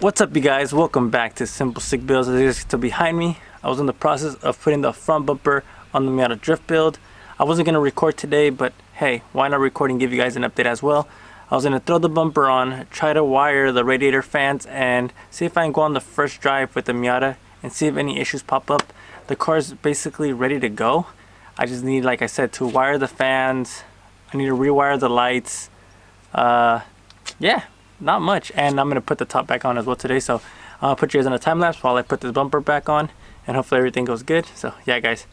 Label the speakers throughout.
Speaker 1: What's up, you guys? Welcome back to SimpleSickBuilds. As you guys can behind me, I was in the process of putting the front bumper on the Miata drift build. I wasn't going to record today, but hey, why not record and give you guys an update as well? I was going to throw the bumper on, try to wire the radiator fans, and see if I can go on the first drive with the Miata and see if any issues pop up. The car is basically ready to go. I just need, like I said, to wire the fans. I need to rewire the lights. Yeah, not much. And I'm going to put the top back on as well today. So I'll put you guys on a time lapse while I put this bumper back on. And hopefully everything goes good. So yeah, guys.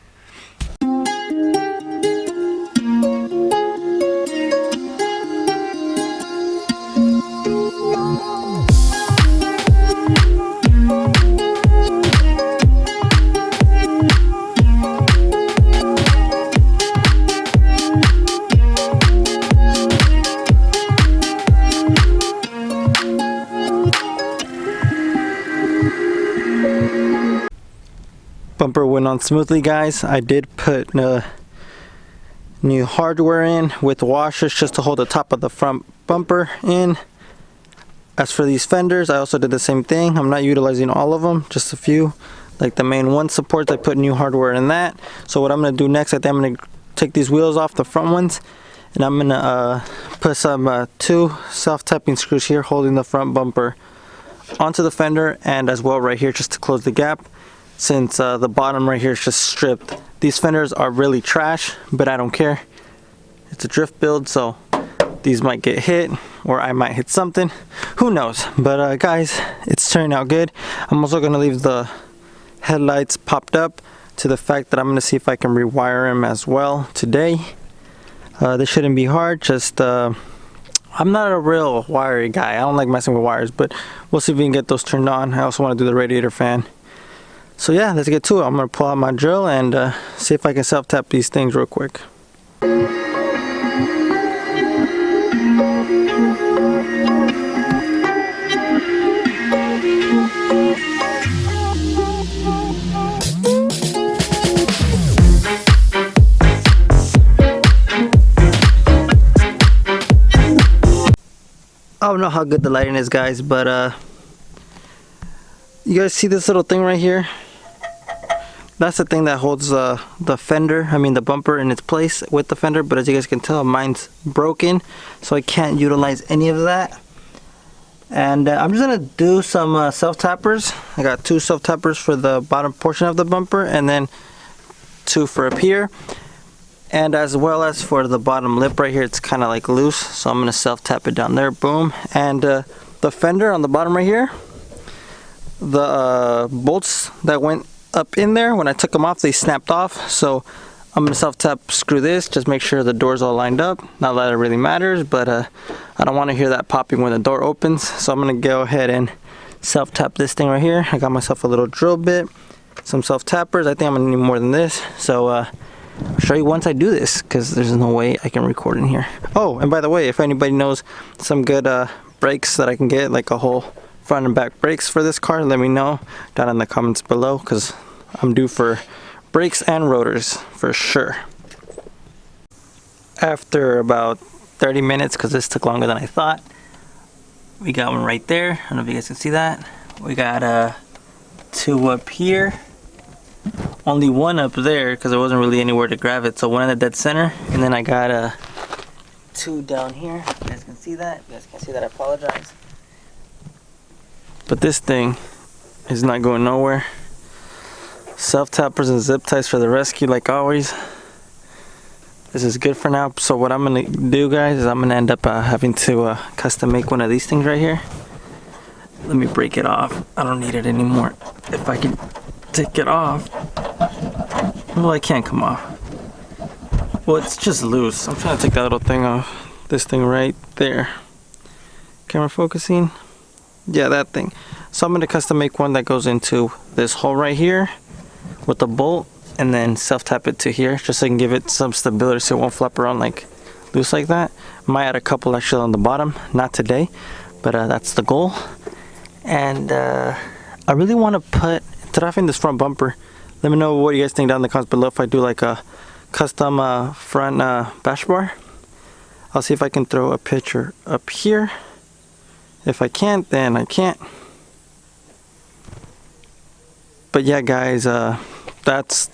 Speaker 1: Bumper went on smoothly, guys. I did put new hardware in with washers just to hold the top of the front bumper in. As for these fenders, I also did the same thing. I'm not utilizing all of them, just a few. Like the main one supports, I put new hardware in that. So what I'm going to do next, I think I'm going to take these wheels off, the front ones, and I'm going to put some 2 self-tapping screws here holding the front bumper onto the fender, and as well right here just to close the gap, since the bottom right here is just stripped. These fenders are really trash, but I don't care. It's a drift build, so these might get hit, or I might hit something. Who knows? But guys, it's turning out good. I'm also going to leave the headlights popped up to the fact that I'm going to see if I can rewire them as well today. This shouldn't be hard. Just I'm not a real wiry guy. I don't like messing with wires, but we'll see if we can get those turned on. I also want to do the radiator fan. So yeah, let's get to it. I'm going to pull out my drill and see if I can self-tap these things real quick. I don't know how good the lighting is, guys, but you guys see this little thing right here? That's the thing that holds the fender, the bumper in its place with the fender, but as you guys can tell, mine's broken, so I can't utilize any of that. And I'm just gonna do some self-tappers. I got 2 self-tappers for the bottom portion of the bumper, and then 2 for up here. And as well as for the bottom lip right here, it's kind of like loose, so I'm gonna self-tap it down there, boom. And the fender on the bottom right here, the bolts that went up in there, when I took them off, they snapped off. So I'm gonna self-tap screw this, just make sure the door's all lined up. Not that it really matters, but I don't want to hear that popping when the door opens. So I'm gonna go ahead and self-tap this thing right here. I got myself a little drill bit, some self-tappers. I think I'm gonna need more than this. So I'll show you once I do this, because there's no way I can record in here. Oh, and by the way, if anybody knows some good brakes that I can get, like a whole front and back brakes for this car, let me know down in the comments below, because I'm due for brakes and rotors for sure. After about 30 minutes, because this took longer than I thought, we got one right there. I don't know if you guys can see that. We got 2 up here, only 1 up there because there wasn't really anywhere to grab it, so 1 in the dead center, and then I got 2 down here. You guys can see that? You guys can see that? I apologize. But this thing is not going nowhere. Self-tappers and zip ties for the rescue, like always. This is good for now. So what I'm gonna do, guys, is I'm gonna end up having to custom make one of these things right here. Let me break it off. I don't need it anymore. If I can take it off. Well, it can't come off. Well, it's just loose. I'm trying to take that little thing off. This thing right there. Camera focusing. Yeah, that thing. So I'm going to custom make one that goes into this hole right here with the bolt, and then self-tap it to here, just so I can give it some stability so it won't flap around like loose like that. Might add a couple actually on the bottom, not today, but that's the goal. And I really want to put, instead of having this front bumper, let me know what you guys think down in the comments below if I do like a custom front bash bar. I'll see if I can throw a picture up here. If I can't, then I can't. But yeah guys, that's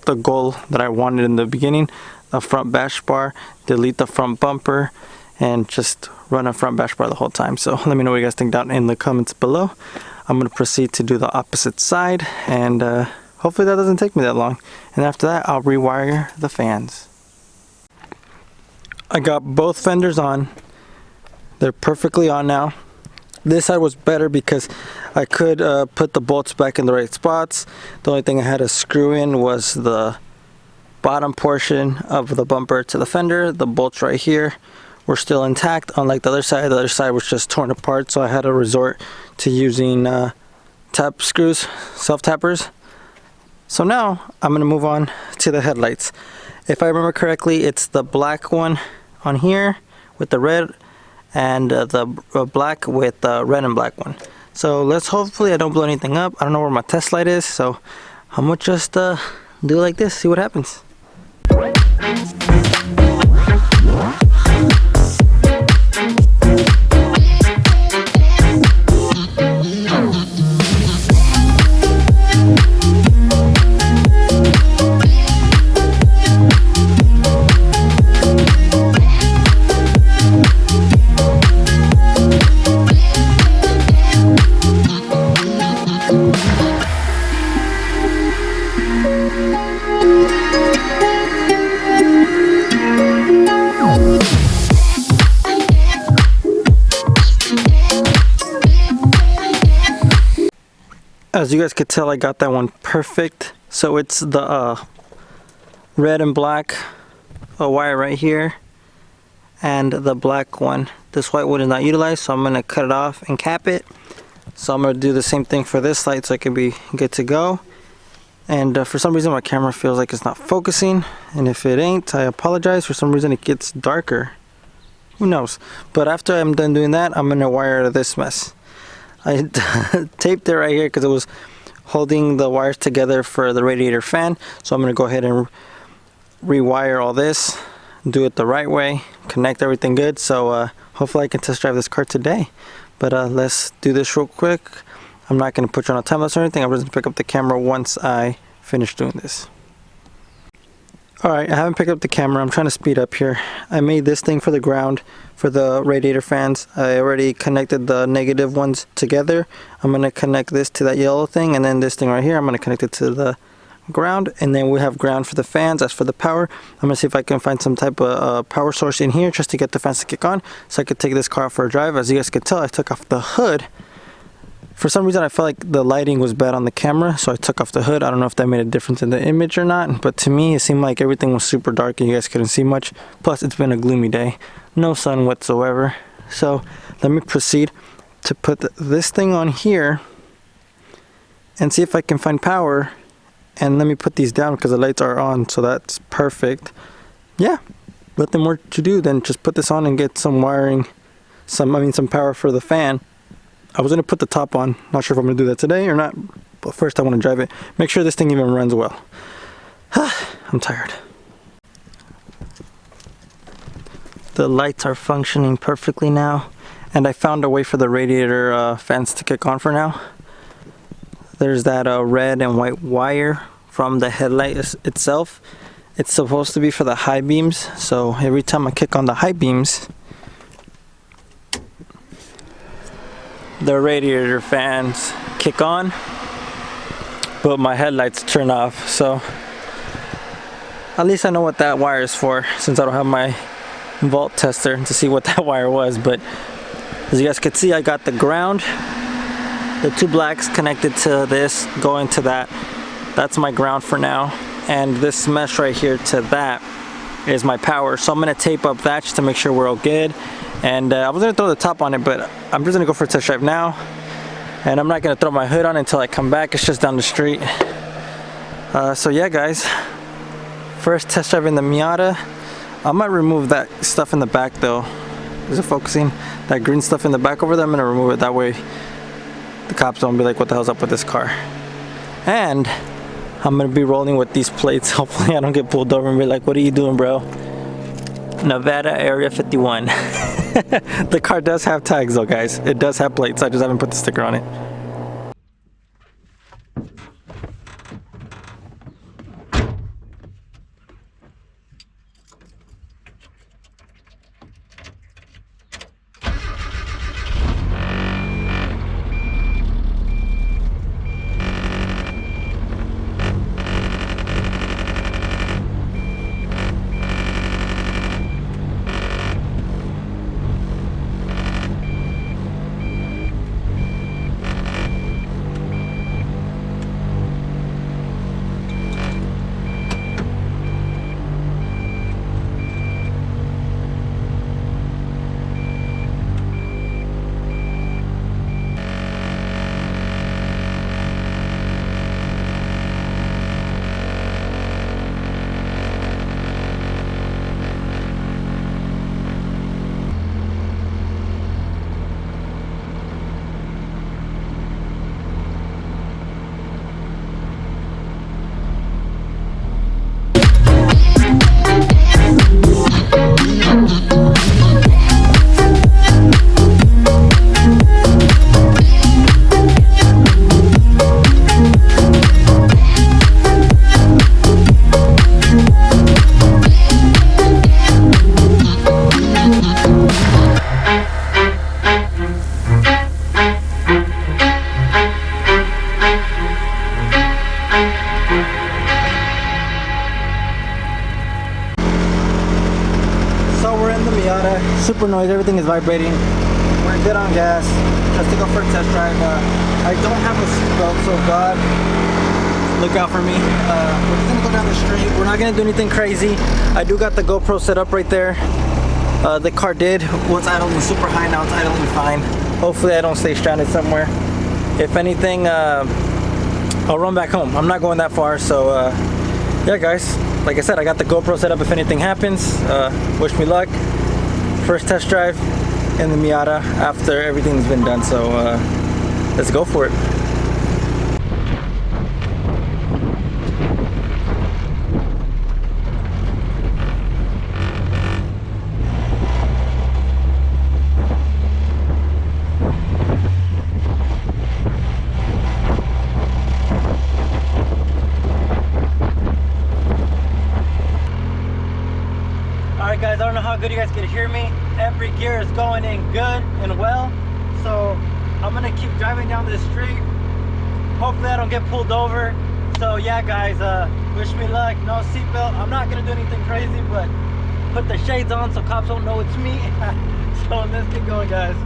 Speaker 1: the goal that I wanted in the beginning. A front bash bar, delete the front bumper, and just run a front bash bar the whole time. So let me know what you guys think down in the comments below. I'm going to proceed to do the opposite side, and hopefully that doesn't take me that long. And after that, I'll rewire the fans. I got both fenders on. They're perfectly on now. This side was better because I could put the bolts back in the right spots. The only thing I had to screw in was the bottom portion of the bumper to the fender. The bolts right here were still intact, unlike the other side was just torn apart, so I had to resort to using tap screws, self-tappers. So now I'm going to move on to the headlights. If I remember correctly, it's the black one on here with the red, and the black with the red and black one. So let's hopefully I don't blow anything up. I don't know where my test light is, so I'm gonna just do it like this, see what happens. As you guys could tell, I got that one perfect. So it's the red and black wire right here, and the black one. This white one is not utilized, so I'm going to cut it off and cap it. So I'm going to do the same thing for this light so it can be good to go. And for some reason my camera feels like it's not focusing, and if it ain't, I apologize. For some reason it gets darker. Who knows? But after I'm done doing that, I'm going to wire this mess. I taped it right here because it was holding the wires together for the radiator fan. So I'm going to go ahead and rewire all this, do it the right way, connect everything good. So hopefully I can test drive this car today. But let's do this real quick. I'm not going to put you on a time lapse or anything. I'm just going to pick up the camera once I finish doing this. Alright, I haven't picked up the camera. I'm trying to speed up here. I made this thing for the ground for the radiator fans. I already connected the negative ones together. I'm going to connect this to that yellow thing, and then this thing right here, I'm going to connect it to the ground, and then we have ground for the fans. That's for the power. I'm going to see if I can find some type of power source in here just to get the fans to kick on so I could take this car out for a drive. As you guys can tell, I took off the hood. For some reason I felt like the lighting was bad on the camera, so I took off the hood. I don't know if that made a difference in the image or not, but to me it seemed like everything was super dark and you guys couldn't see much. Plus it's been a gloomy day, no sun whatsoever. So let me proceed to put this thing on here and see if I can find power. And let me put these down because the lights are on, so that's perfect. Yeah, nothing more to do than just put this on and get some wiring, some power for the fan. I was going to put the top on. Not sure if I'm going to do that today or not, but first I want to drive it. Make sure this thing even runs well. I'm tired. The lights are functioning perfectly now, and I found a way for the radiator fans to kick on for now. There's that red and white wire from the headlight itself. It's supposed to be for the high beams, so every time I kick on the high beams, the radiator fans kick on, but my headlights turn off. So at least I know what that wire is for, since I don't have my volt tester to see what that wire was. But as you guys can see, I got the ground, the two blacks connected to this, going to that. That's my ground for now, and this mesh right here to that is my power. So I'm going to tape up that just to make sure we're all good. And I was going to throw the top on it, but I'm just going to go for a test drive now. And I'm not going to throw my hood on until I come back. It's just down the street. So yeah, guys. First test drive in the Miata. I might remove that stuff in the back though. Is it focusing? That green stuff in the back over there, I'm going to remove it. That way the cops don't be like, what the hell's up with this car? And I'm going to be rolling with these plates. Hopefully I don't get pulled over and be like, what are you doing, bro? Nevada Area 51. The car does have tags though, guys. It does have plates. I just haven't put the sticker on it. super noise. Everything is vibrating. We're good on gas. Just to go for a test drive. I don't have a seatbelt, so God, look out for me. We're just gonna go down the street. We're not gonna do anything crazy. I do got the GoPro set up right there. The car was idling super high. Now it's idling fine. Hopefully I don't stay stranded somewhere. If anything, I'll run back home. I'm not going that far, so yeah guys, like I said, I got the GoPro set up if anything happens. Wish me luck. First test drive in the Miata after everything's been done, so let's go for it. Alright guys, I don't know how good you guys can hear me. Every gear is going in good and well. So I'm gonna keep driving down this street. Hopefully I don't get pulled over. So yeah guys, wish me luck. No seatbelt. I'm not gonna do anything crazy, but put the shades on so cops don't know it's me. So let's get going guys.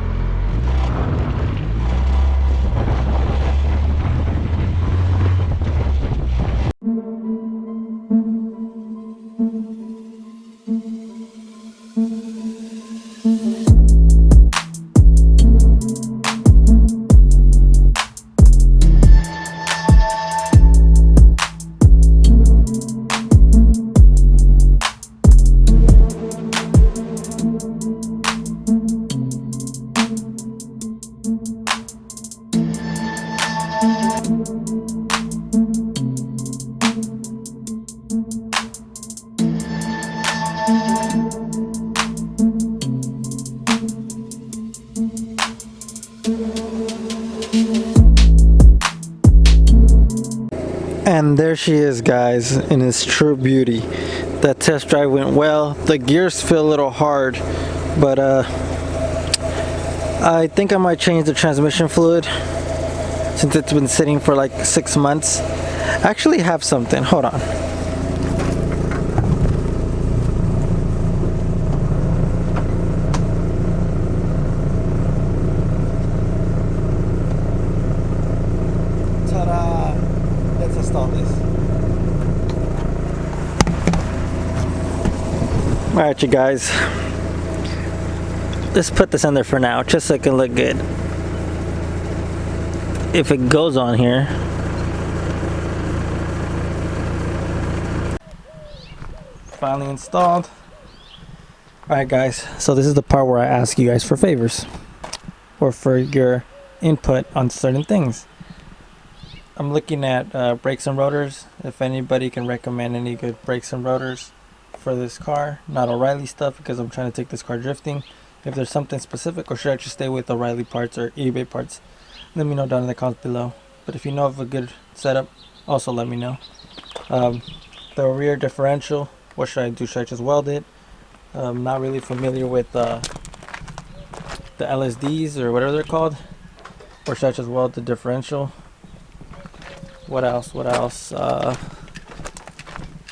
Speaker 1: And there she is guys, in its true beauty. That test drive went well. The gears feel a little hard, but I think I might change the transmission fluid since it's been sitting for like 6 months. I actually have something, hold on. Ta-da! Let's install this. Alright you guys, let's put this in there for now just so it can look good. If it goes on here. Finally installed. Alright guys, so this is the part where I ask you guys for favors or for your input on certain things. I'm looking at brakes and rotors. If anybody can recommend any good brakes and rotors for this car, not O'Reilly stuff because I'm trying to take this car drifting. If there's something specific, or should I just stay with O'Reilly parts or eBay parts, let me know down in the comments below. But if you know of a good setup, also let me know. The rear differential, what should I do? Should I just weld it? I'm not really familiar with the LSDs or whatever they're called, or should I just weld the differential? What else?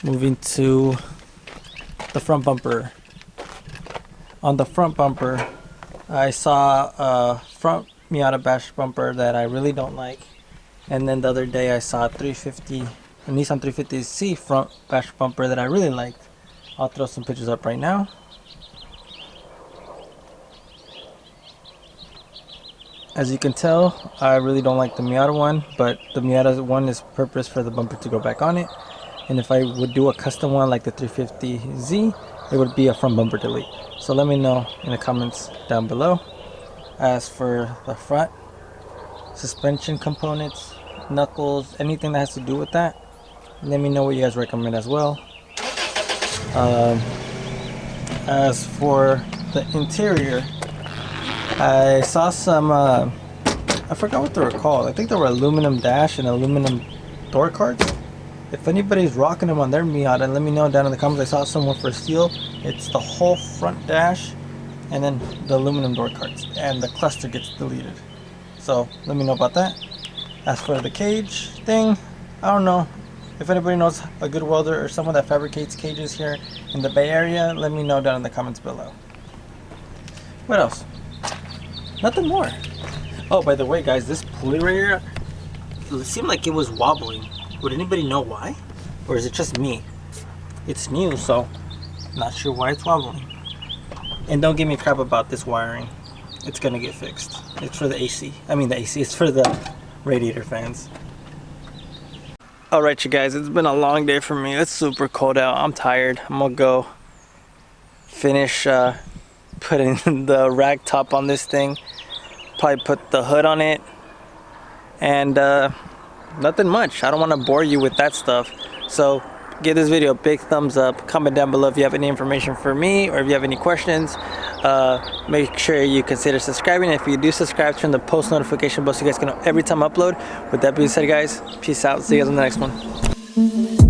Speaker 1: Moving to the front bumper. On the front bumper, I saw a front Miata bash bumper that I really don't like, and then the other day I saw a Nissan 350Z front bash bumper that I really liked. I'll throw some pictures up right now. As you can tell, I really don't like the Miata one, but the Miata one is purpose for the bumper to go back on it. And if I would do a custom one like the 350Z, it would be a front bumper delete. So let me know in the comments down below. As for the front suspension components, knuckles, anything that has to do with that, let me know what you guys recommend as well. As for the interior, I saw some I forgot what they were called. I think they were aluminum dash and aluminum door cards. If anybody's rocking them on their Miata, let me know down in the comments. I saw someone for steel. It's the whole front dash and then the aluminum door cards, and the cluster gets deleted. So let me know about that. As for the cage thing, I don't know. If anybody knows a good welder or someone that fabricates cages here in the Bay Area, let me know down in the comments below. What else? Nothing more. Oh, by the way, guys, this pulley right here, it seemed like it was wobbling. Would anybody know why? Or is it just me? It's new, so not sure why it's wobbling. And don't give me crap about this wiring. It's gonna get fixed. It's for the AC. I mean the AC, it's for the radiator fans. Alright you guys, it's been a long day for me. It's super cold out. I'm tired. I'm gonna go finish putting the rack top on this thing. Probably put the hood on it. And nothing much. I don't want to bore you with that stuff. So give this video a big thumbs up. Comment down below if you have any information for me or if you have any questions. Make sure you consider subscribing. If you do subscribe, turn the post notification bell so you guys can know every time I upload. With that being said, guys, peace out. See you guys on the next one.